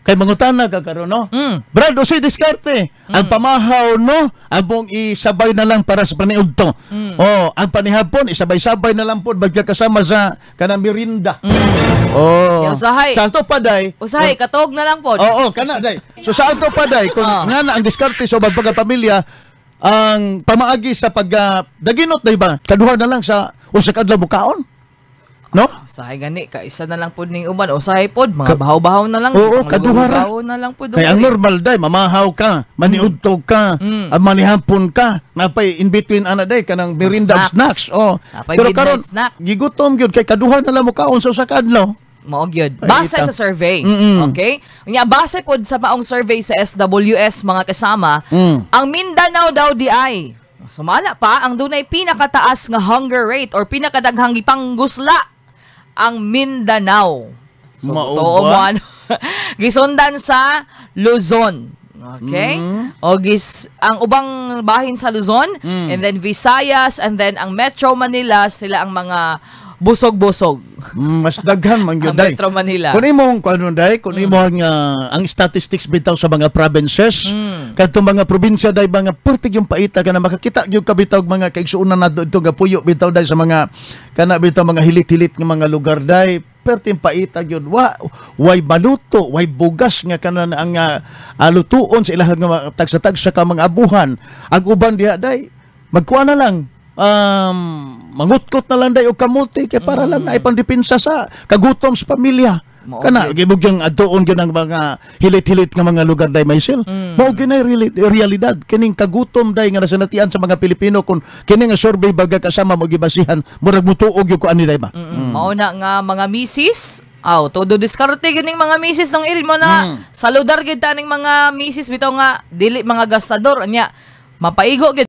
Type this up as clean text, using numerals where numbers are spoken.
Kay mangutana ka karon no. Brad, usay diskarte. Ang pamahaw no, abong isabay na lang para sa paniudto. Oh, ang panihapon isabay-sabay na lang pod bagya kasama sa kanang merinda. Oh. Usahay. Sa ato paday. Usahay katog na lang pod. Oo, kana day. So sa ato paday kung nga na ang diskarte sa pagpamilya, ang pamaagi sa daginot day ba? Kaduha na lang sa usa ka adlaw bukaon. No? Usahay gani ka isa na lang pod ning uban, usahay pod mga bahaw-bahaw na lang. Oo, kaduhara. Na lang pod. Kaya ang normal day mamahaw ka, maniudtog ka, manihapon ka, napay in between ana day kanang merinda snacks. Oh. Pero karon gigutom gyud kay kaduha na lang mo kaon sa usa ka adlaw. Mao gyud. Base sa survey. Okay? Unya base pod sa maong survey sa SWS mga kasama, ang Mindanao daw di ay sumala pa ang dunay pinakataas nga hunger rate or pinakadaghang gipanggusla ang Mindanao. So, gisundan sa Luzon. Okay? O ang ubang bahin sa Luzon, and then Visayas, and then ang Metro Manila, sila ang mga busog-busog. Mas daghan man gyud day. Metro Manila. Kung imong kuno day, kung imong ang statistics bitaw sa mga provinces, kadto mga probinsya day mga pertig yung paita kana makakita gyud ka bitaw mga kaigsuonan na dito nga puyo bitaw day sa mga kana bitaw mga hilit-hilit nga mga lugar day. Perting paita gyud way baluto, way bugas nga kanan ang lutuon sa ilahang nga tagsa-tagsa ka mga abuhan. Ang uban diha day magkuha na lang mangutkot na lang day o kamuti kaya para lang na ipandipinsa sa kagutom sa pamilya. Kana gibog yung atuon gyud ang mga hilit-hilit nga mga lugar day Maisel. Mao ginay realidad kining kagutom day nga nasanatian sa mga Pilipino kun kini nga survey baga kasama mo gibasihan murag mutuog gyud ko ani day ba. Mao na nga mga misis. Todo diskarte gining mga misis nang irin mo na saludar gyud taning mga misis bitaw nga dili mga gastador nya mapaigo gyud